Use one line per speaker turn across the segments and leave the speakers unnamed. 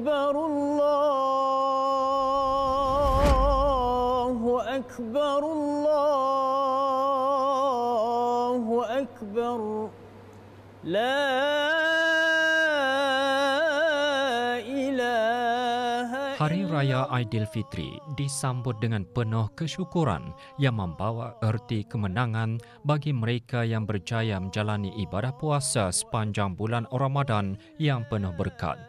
أكبر الله أكبر الله أكبر لا
Hari Raya Aidilfitri disambut dengan penuh kesyukuran yang membawa erti kemenangan bagi mereka yang berjaya menjalani ibadah puasa sepanjang bulan Ramadan yang penuh berkat.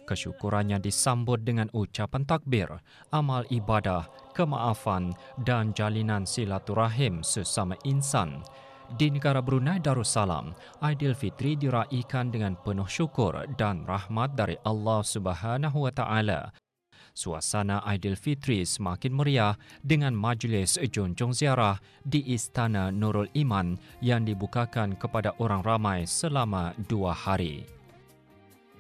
Kesyukurannya disambut dengan ucapan takbir, amal ibadah, kemaafan dan jalinan silaturahim sesama insan. Di negara Brunei Darussalam, Aidilfitri diraikan dengan penuh syukur dan rahmat dari Allah Subhanahu wa Taala. Suasana Aidilfitri semakin meriah dengan majlis junjung ziarah di Istana Nurul Iman yang dibukakan kepada orang ramai selama 2 hari.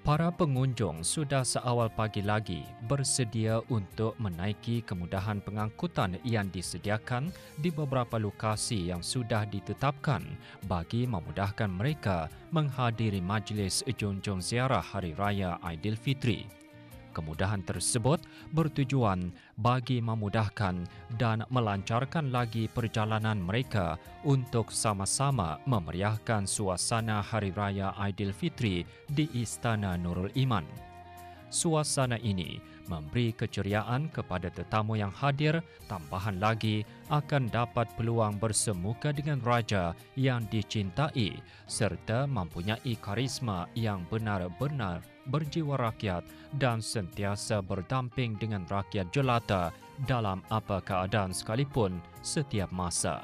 Para pengunjung sudah seawal pagi lagi bersedia untuk menaiki kemudahan pengangkutan yang disediakan di beberapa lokasi yang sudah ditetapkan bagi memudahkan mereka menghadiri majlis junjung ziarah Hari Raya Aidilfitri. Kemudahan tersebut bertujuan bagi memudahkan dan melancarkan lagi perjalanan mereka untuk sama-sama memeriahkan suasana Hari Raya Aidilfitri di Istana Nurul Iman. Suasana ini memberi keceriaan kepada tetamu yang hadir, tambahan lagi akan dapat peluang bersemuka dengan raja yang dicintai serta mempunyai karisma yang benar-benar berjiwa rakyat dan sentiasa berdamping dengan rakyat jelata dalam apa keadaan sekalipun setiap masa.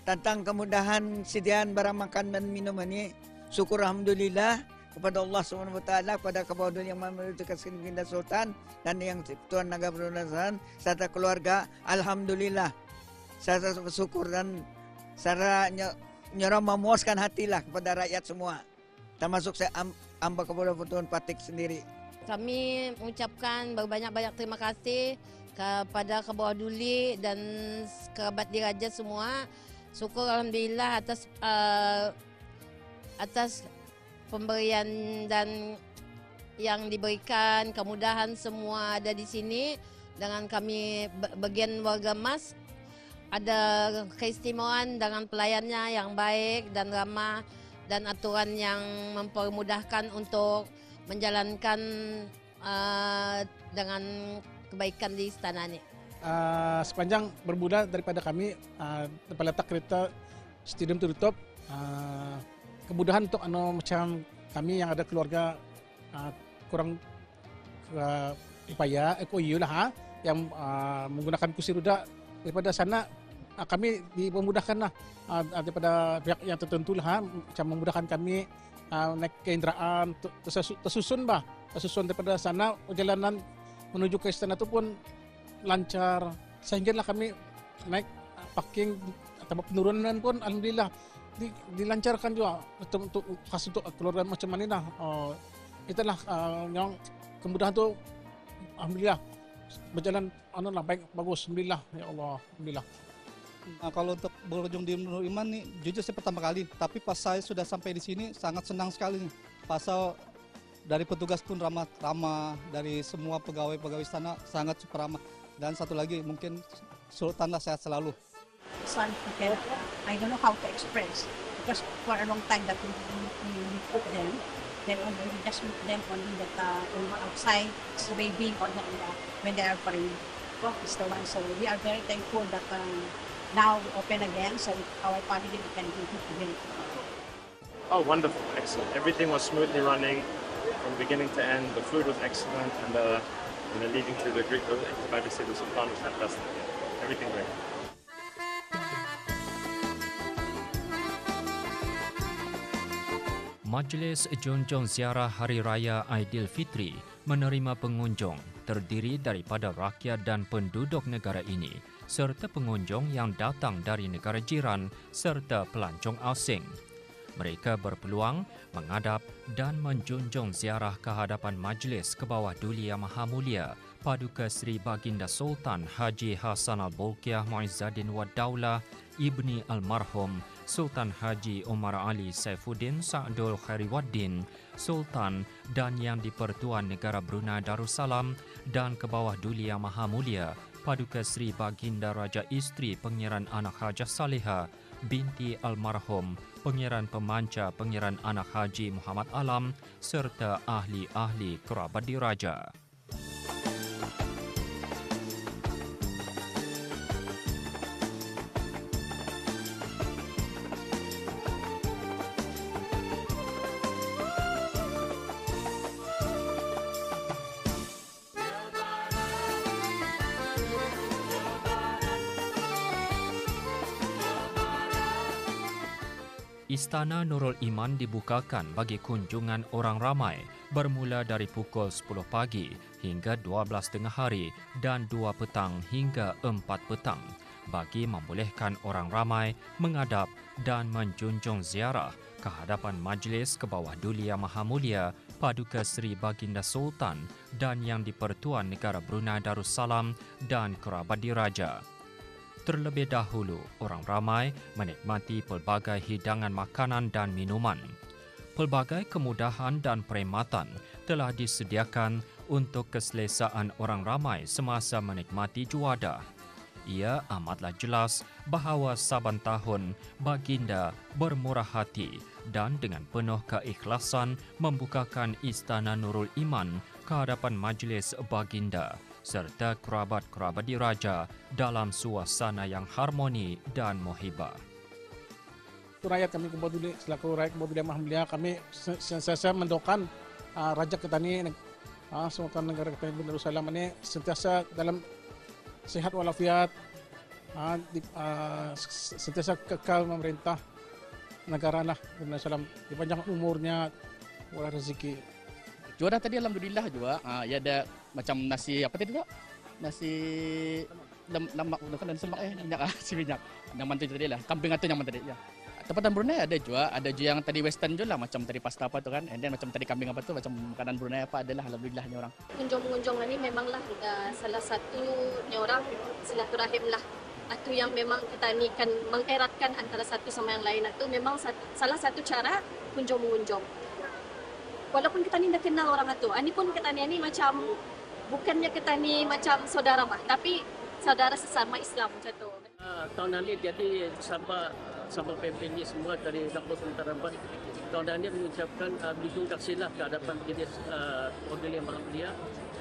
Tentang kemudahan sediaan barang makan dan minum ini, syukur alhamdulillah kepada Allah SWT, kepada Kabaudun yang memerintahkan Ginda Sultan dan yang Tuan Naga Brunei serta keluarga. Alhamdulillah, saya bersyukur dan saya nyerah memuaskan hatilah kepada rakyat semua, termasuk saya hamba kepada Tuan Patik sendiri.
Kami mengucapkan berbanyak-banyak terima kasih kepada Kabauduli dan kerabat diraja semua. Syukur alhamdulillah atas pemberian dan yang diberikan, kemudahan semua ada di sini. Dengan kami bagian warga Mas, ada keistimewaan dengan pelayannya yang baik dan ramah dan aturan yang mempermudahkan untuk menjalankan dengan kebaikan di istana ini.
Sepanjang bermula daripada kami tempat letak kereta stadium tertutup, kemudahan untuk macam kami yang ada keluarga kurang upaya EKOU lah yang menggunakan kursi roda daripada sana, kami dipermudahkan lah daripada pihak yang tertentu lah macam memudahkan kami naik kenderaan tersusun daripada sana. Perjalanan menuju ke istana itu pun lancar sehinggalah kami naik parking atau penurunan pun alhamdulillah dilancarkan juga untuk khas untuk keluarga macam mana lah. Itulah yang kemudahan tu alhamdulillah berjalan baik, bagus, alhamdulillah ya Allah, alhamdulillah.
Kalau untuk berkunjung di Nurul Iman nih, jujur saya pertama kali, tapi pas saya sudah sampai di sini sangat senang sekali nih. Pasal dari petugas pun ramah, dari semua pegawai istana sangat super ramah. Dan satu lagi mungkin Sultanlah sehat selalu.
I don't know how to express because for a long time that we put them, then we just put them only that outside waving or when they are praying. So we are very thankful that now we open again, so our family can do it again.
Oh, wonderful, excellent. Everything was smoothly running from beginning to end. The food was excellent, and leading to the Greek Majesty the Sultan was fantastic. Everything great.
Majlis junjung ziarah Hari Raya Aidilfitri menerima pengunjung terdiri daripada rakyat dan penduduk negara ini serta pengunjung yang datang dari negara jiran serta pelancong asing. Mereka berpeluang menghadap dan menjunjung ziarah ke hadapan Majlis Kebawah Duli Yang Maha Mulia Paduka Sri Baginda Sultan Haji Hassan Al-Bolkiah Muizzaddin Wad Daulah Ibni Almarhum Sultan Haji Omar Ali Saifuddin Sa'dul Khairiwaddin Sultan dan Yang di-Pertuan Negara Brunei Darussalam dan ke bawah Duli Yang Maha Mulia Paduka Sri Baginda Raja Isteri Pangeran Anak Hajah Salihah binti Almarhum Pangeran Pemanca Pangeran Anak Haji Muhammad Alam serta ahli-ahli kerabat diraja. Istana Nurul Iman dibukakan bagi kunjungan orang ramai bermula dari pukul 10 pagi hingga 12 tengah hari dan 2 petang hingga 4 petang bagi membolehkan orang ramai menghadap dan menjunjung ziarah ke hadapan Majlis ke bawah Duli Yang Maha Mulia Paduka Sri Baginda Sultan dan Yang di-Pertuan Negara Brunei Darussalam dan kerabat diraja. Terlebih dahulu, orang ramai menikmati pelbagai hidangan makanan dan minuman. Pelbagai kemudahan dan perkhidmatan telah disediakan untuk keselesaan orang ramai semasa menikmati juadah. Ia amatlah jelas bahawa saban tahun Baginda bermurah hati dan dengan penuh keikhlasan membukakan Istana Nurul Iman ke hadapan Majlis Baginda serta kerabat-kerabat diraja dalam suasana yang harmoni dan muhibah.
Rakyat kami Kumpul Duli, selaku rakyat Kumpul Duli Yang Maha Mulia, kami sentiasa mendoakan Raja Ketani Sultan Negara Ketani Brunei Darussalam ini sentiasa dalam sihat walafiat, sentiasa kekal memerintah negara Brunei Darussalam, dipanjangkan umurnya, murah rezeki.
Juadah tadi alhamdulillah juga. Ya ada macam nasi apa tadi tak? Nasi lemak bukan nasi lemak minyak. Nyaman tu tadi lah. Kambing atau nyaman tadi ya. Tempatan Brunei ada juga yang tadi western juga lah macam tadi pasta apa tu kan. And then macam tadi kambing apa tu macam makanan Brunei apa adalah alhamdulillah ni orang.
Pengunjung-pengunjung ini memanglah salah satu ni orang silaturahim lah. Itu yang memang kita ni kan mengeratkan antara satu sama yang lain. Itu memang salah satu cara kunjung-mengunjung. Walaupun kita ni dah kenal orang itu, ini pun kita ni macam bukannya kita ni macam saudara mah, tapi saudara sesama Islam macam tu.
Tahun ini jadi sahabat PMP semua dari Dapur Sementara Ban. Tahun ini mengucapkan berhubung taksilah ke hadapan Majlis Duli Yang Maha Mulia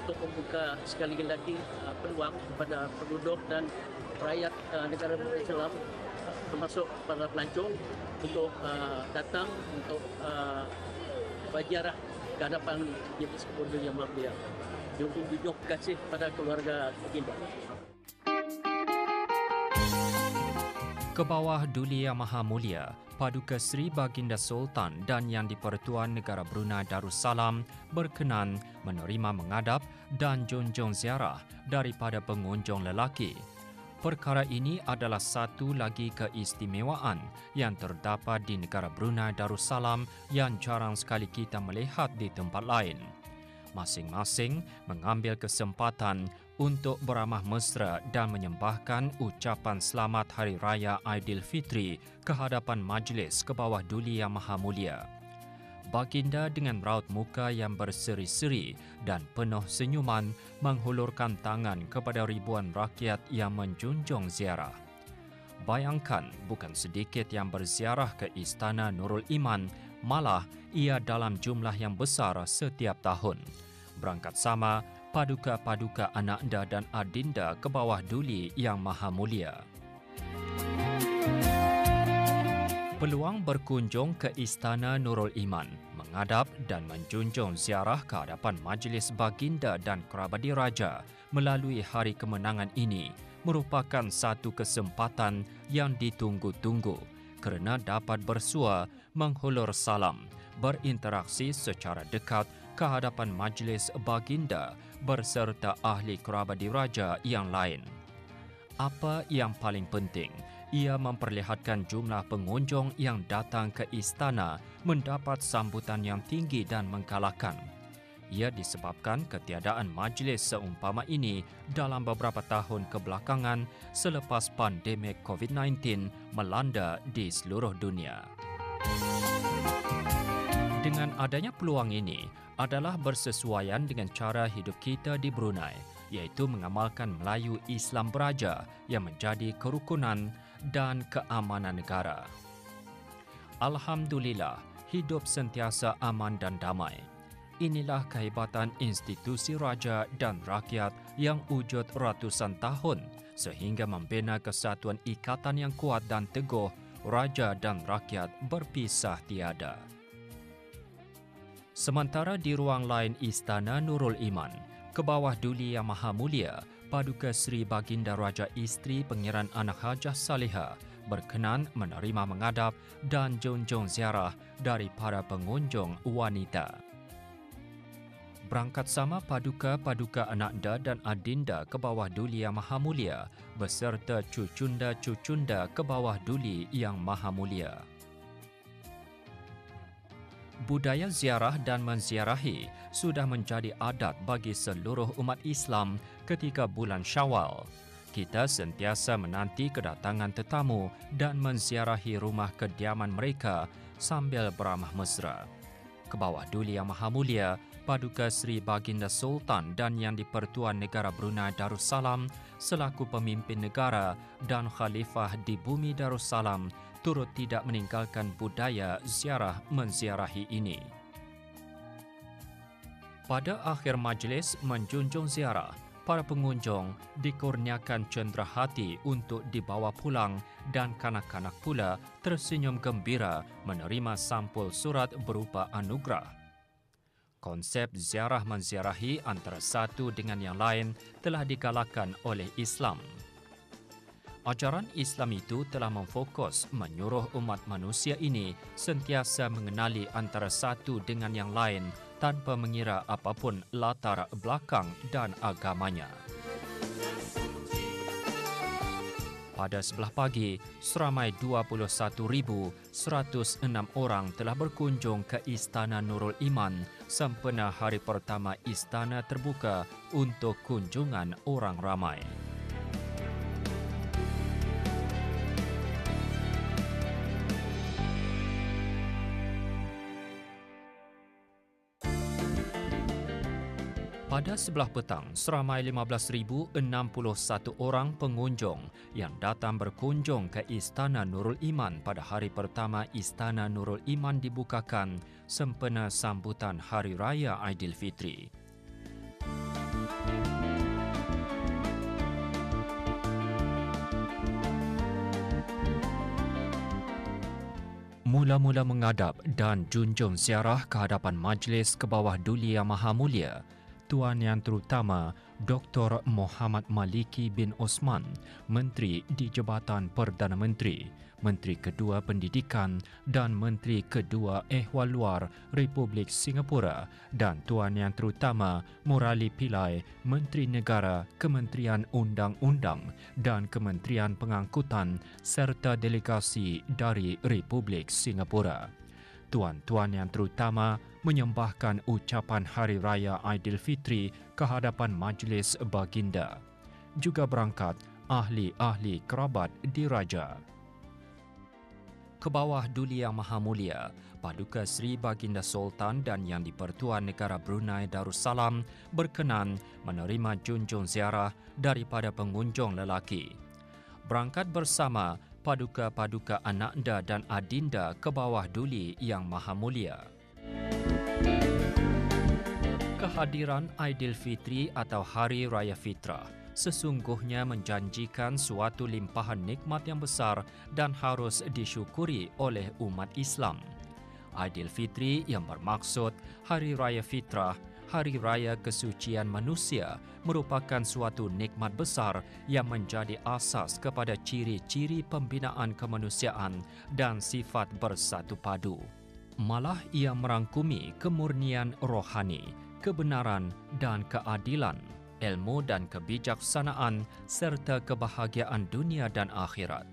untuk membuka sekali lagi peluang kepada penduduk dan rakyat negara Brunei Darussalam termasuk para pelancong untuk datang untuk berziarah ke hadapan Majlis Duli Yang Maha Mulia. Junjung kasih pada keluarga Baginda.
Ke bawah Duli Yang Maha Mulia, Paduka Sri Baginda Sultan dan Yang di-Pertuan Negara Brunei Darussalam berkenan menerima menghadap dan junjung ziarah daripada pengunjung lelaki. Perkara ini adalah satu lagi keistimewaan yang terdapat di negara Brunei Darussalam yang jarang sekali kita melihat di tempat lain. Masing-masing mengambil kesempatan untuk beramah mesra dan menyembahkan ucapan selamat Hari Raya Aidilfitri ke hadapan Majlis ke bawah Duli Yang Maha Mulia. Baginda dengan raut muka yang berseri-seri dan penuh senyuman menghulurkan tangan kepada ribuan rakyat yang menjunjung ziarah. Bayangkan bukan sedikit yang berziarah ke Istana Nurul Iman, malah ia dalam jumlah yang besar setiap tahun. Berangkat sama paduka-paduka ananda dan adinda ke bawah Duli Yang Maha Mulia. Peluang berkunjung ke Istana Nurul Iman, menghadap dan menjunjung ziarah ke hadapan Majlis Baginda dan kerabat diraja melalui hari kemenangan ini merupakan satu kesempatan yang ditunggu-tunggu kerana dapat bersua, menghulur salam, berinteraksi secara dekat ke hadapan Majlis Baginda berserta ahli kerabat diraja yang lain. Apa yang paling penting, ia memperlihatkan jumlah pengunjung yang datang ke istana mendapat sambutan yang tinggi dan menggalakkan. Ia disebabkan ketiadaan majlis seumpama ini dalam beberapa tahun kebelakangan selepas pandemik COVID-19 melanda di seluruh dunia. Dengan adanya peluang ini adalah bersesuaian dengan cara hidup kita di Brunei, iaitu mengamalkan Melayu Islam Beraja yang menjadi kerukunan dan keamanan negara. Alhamdulillah, hidup sentiasa aman dan damai. Inilah kehebatan institusi raja dan rakyat yang wujud ratusan tahun sehingga membina kesatuan ikatan yang kuat dan teguh raja dan rakyat berpisah tiada. Sementara di ruang lain Istana Nurul Iman, ke bawah Duli Yang Maha Mulia, Paduka Seri Baginda Raja Isteri Pangeran Anak Hajah Salihah berkenan menerima mengadap dan junjung ziarah dari para pengunjung wanita. Berangkat sama Paduka-Paduka Ananda dan Adinda ke bawah Duli Yang Maha Mulia beserta cucunda-cucunda ke bawah Duli Yang Maha Mulia. Budaya ziarah dan menziarahi sudah menjadi adat bagi seluruh umat Islam ketika bulan Syawal. Kita sentiasa menanti kedatangan tetamu dan menziarahi rumah kediaman mereka sambil beramah mesra. Ke bawah Duli Yang Maha Mulia, Paduka Seri Baginda Sultan dan Yang di-Pertuan Negara Brunei Darussalam selaku pemimpin negara dan khalifah di bumi Darussalam turut tidak meninggalkan budaya ziarah menziarahi ini. Pada akhir majlis menjunjung ziarah, para pengunjung dikurniakan cendera hati untuk dibawa pulang dan kanak-kanak pula tersenyum gembira menerima sampul surat berupa anugerah. Konsep ziarah menziarahi antara satu dengan yang lain telah digalakkan oleh Islam. Ajaran Islam itu telah memfokus menyuruh umat manusia ini sentiasa mengenali antara satu dengan yang lain tanpa mengira apapun latar belakang dan agamanya. Pada sebelah pagi, seramai 21,106 orang telah berkunjung ke Istana Nurul Iman sempena hari pertama istana terbuka untuk kunjungan orang ramai. Pada sebelah petang, seramai 15,061 orang pengunjung yang datang berkunjung ke Istana Nurul Iman pada hari pertama Istana Nurul Iman dibukakan sempena sambutan Hari Raya Aidilfitri. Mula-mula mengadap dan junjung ziarah ke hadapan majlis ke bawah Duli Yang Maha Mulia, Tuan Yang Terutama Dr. Muhammad Maliki bin Osman, Menteri di Jabatan Perdana Menteri, Menteri Kedua Pendidikan dan Menteri Kedua Ehwal Luar Republik Singapura dan Tuan Yang Terutama Murali Pillai, Menteri Negara Kementerian Undang-Undang dan Kementerian Pengangkutan serta delegasi dari Republik Singapura. Tuan-tuan yang terutama menyembahkan ucapan Hari Raya Aidilfitri ke hadapan majlis baginda. Juga berangkat ahli-ahli kerabat diraja. Ke bawah Duli Yang Maha Mulia, Paduka Seri Baginda Sultan dan Yang di-Pertuan Negara Brunei Darussalam berkenan menerima junjung ziarah daripada pengunjung lelaki. Berangkat bersama Paduka-Paduka Ananda dan Adinda ke bawah Duli Yang Maha Mulia. Kehadiran Aidilfitri atau Hari Raya Fitrah sesungguhnya menjanjikan suatu limpahan nikmat yang besar dan harus disyukuri oleh umat Islam. Aidilfitri yang bermaksud Hari Raya Fitrah, Hari Raya Kesucian Manusia, merupakan suatu nikmat besar yang menjadi asas kepada ciri-ciri pembinaan kemanusiaan dan sifat bersatu padu. Malah ia merangkumi kemurnian rohani, kebenaran dan keadilan, ilmu dan kebijaksanaan serta kebahagiaan dunia dan akhirat.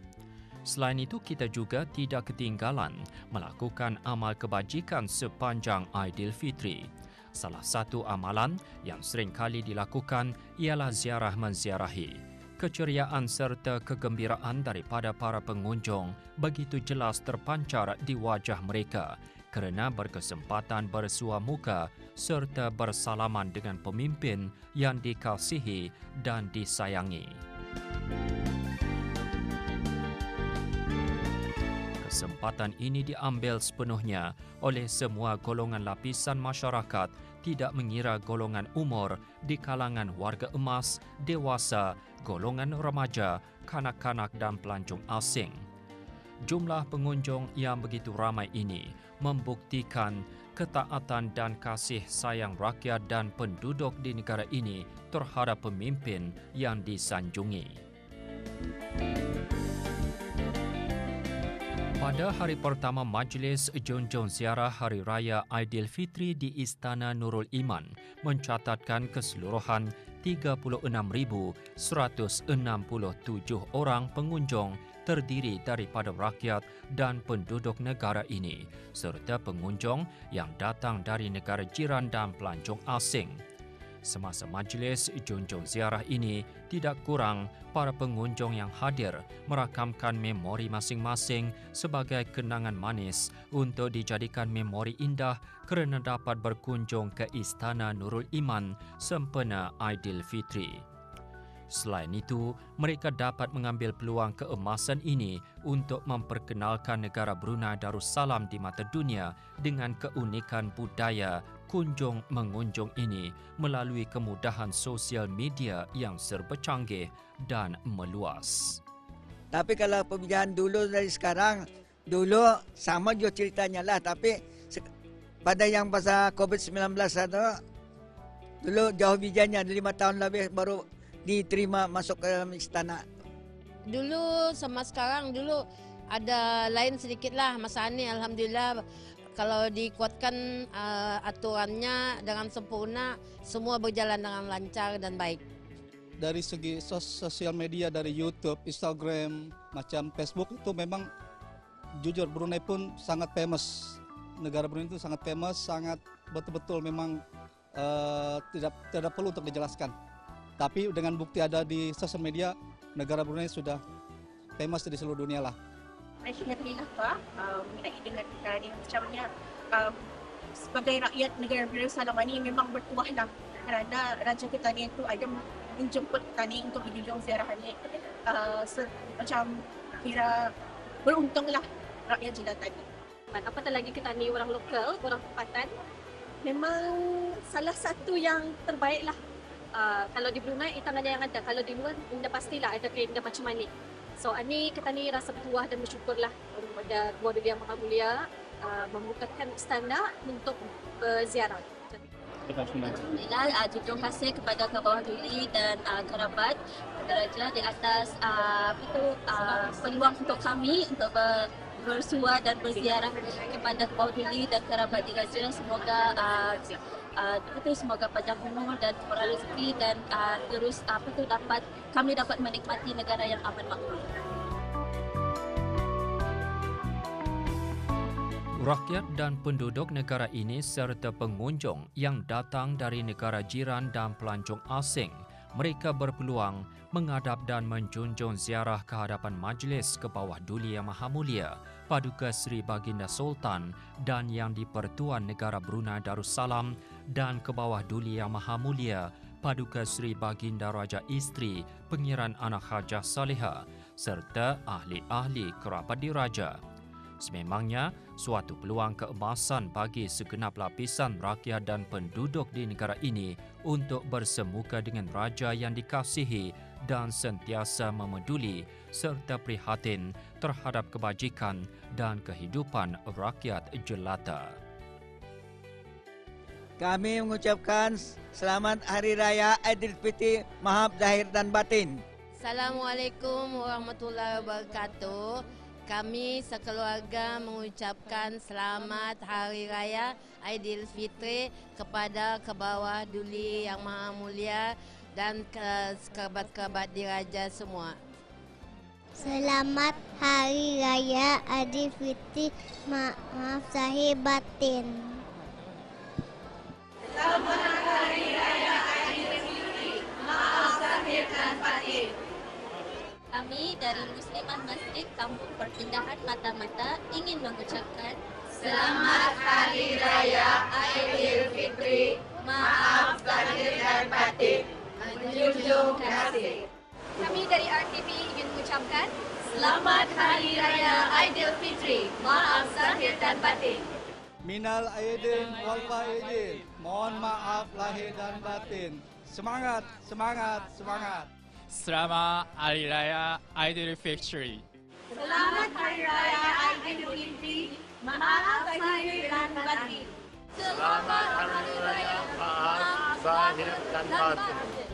Selain itu, kita juga tidak ketinggalan melakukan amal kebajikan sepanjang Aidilfitri. Salah satu amalan yang sering kali dilakukan ialah ziarah menziarahi. Keceriaan serta kegembiraan daripada para pengunjung begitu jelas terpancar di wajah mereka kerana berkesempatan bersua muka serta bersalaman dengan pemimpin yang dikasihi dan disayangi. Kesempatan ini diambil sepenuhnya oleh semua golongan lapisan masyarakat, tidak mengira golongan umur di kalangan warga emas, dewasa, golongan remaja, kanak-kanak dan pelancong asing. Jumlah pengunjung yang begitu ramai ini membuktikan ketaatan dan kasih sayang rakyat dan penduduk di negara ini terhadap pemimpin yang disanjungi. Pada hari pertama Majlis Junjung Ziarah Hari Raya Aidilfitri di Istana Nurul Iman mencatatkan keseluruhan 36,167 orang pengunjung terdiri daripada rakyat dan penduduk negara ini serta pengunjung yang datang dari negara jiran dan pelancong asing. Semasa majlis junjung ziarah ini, tidak kurang para pengunjung yang hadir merakamkan memori masing-masing sebagai kenangan manis untuk dijadikan memori indah kerana dapat berkunjung ke Istana Nurul Iman sempena Aidilfitri. Selain itu, mereka dapat mengambil peluang keemasan ini untuk memperkenalkan negara Brunei Darussalam di mata dunia dengan keunikan budaya kunjung mengunjung ini melalui kemudahan sosial media yang serba canggih dan meluas.
Tapi kalau perbezaan dulu dari sekarang, dulu sama juga ceritanya lah. Tapi pada yang pasal COVID-19 itu, dulu jauh bijanya, 5 tahun lebih baru diterima masuk ke dalam istana.
Dulu sama sekarang, dulu ada lain sedikit lah masa ini. Alhamdulillah, kalau dikuatkan aturannya dengan sempurna, semua berjalan dengan lancar dan baik.
Dari segi sosial media, dari YouTube, Instagram, macam Facebook itu memang jujur Brunei pun sangat famous. Negara Brunei itu sangat famous, sangat betul-betul memang tidak perlu untuk dijelaskan. Tapi dengan bukti ada di sosial media, negara Brunei sudah famous di seluruh dunia lah.
Nasional apa? Mengenai dengan negara ini macamnya sebagai rakyat negara Darussalam ini memang bertuah lah kerana Raja Ketani itu ada menjemput Ketani untuk dijunjung ziarah ini. Macam kira beruntunglah rakyat jelatan ini.
Apatah lagi Ketani orang lokal, orang tempatan, memang salah satu yang terbaik lah. Kalau di Brunei, itu hanya yang ada. Kalau di luar, anda pastilah ada keindah macam mana. So, ini kita ni rasa bertuah dan bersyukurlah kepada Kedua Duli Yang Maha Mulia membukakan istana untuk berziarah.
Alhamdulillah, terima kasih kepada Kedua Duli dan kerabat Raja di atas peluang untuk kami untuk bersua dan berziarah kepada Kedua Duli dan kerabat diraja. Semoga semoga panjang umur dan murah rezeki dan terus kami dapat menikmati negara yang aman makmur.
Rakyat dan penduduk negara ini serta pengunjung yang datang dari negara jiran dan pelancong asing, mereka berpeluang menghadap dan menjunjung ziarah ke hadapan Majlis Kebawah Duli Yang Maha Mulia Paduka Seri Baginda Sultan dan Yang di-Pertuan Negara Brunei Darussalam dan Kebawah Duli Yang Maha Mulia Paduka Seri Baginda Raja Isteri Pengiran Anak Hajah Saleha serta ahli-ahli kerabat diraja. Sememangnya, suatu peluang keemasan bagi segenap lapisan rakyat dan penduduk di negara ini untuk bersemuka dengan raja yang dikasihi dan sentiasa memeduli serta prihatin terhadap kebajikan dan kehidupan rakyat jelata.
Kami mengucapkan selamat Hari Raya Aidilfitri, maaf zahir dan batin.
Assalamualaikum warahmatullahi wabarakatuh. Kami sekeluarga mengucapkan selamat Hari Raya Aidilfitri kepada Kebawah Duli Yang Maha Mulia dan kerabat-kerabat diraja semua.
Selamat Hari Raya Aidilfitri, maaf zahir batin.
kami dari Muslimah Masjid Kampung Perpindahan Mata-Mata ingin mengucapkan Selamat Hari Raya Aidilfitri. Maaf lahir dan batin. Menjunjung kasih.
Kami dari RTV ingin mengucapkan
Selamat Hari Raya Aidilfitri. Maaf lahir dan batin.
Minal aidin wal faidin. Mohon maaf lahir dan batin. Semangat, semangat, semangat.
Selamat Hari Raya Aidilfitri.
Selamat Hari Raya Aidilfitri. Maaf lahir dan batin.
Selamat Hari Raya, maaf lahir dan batin.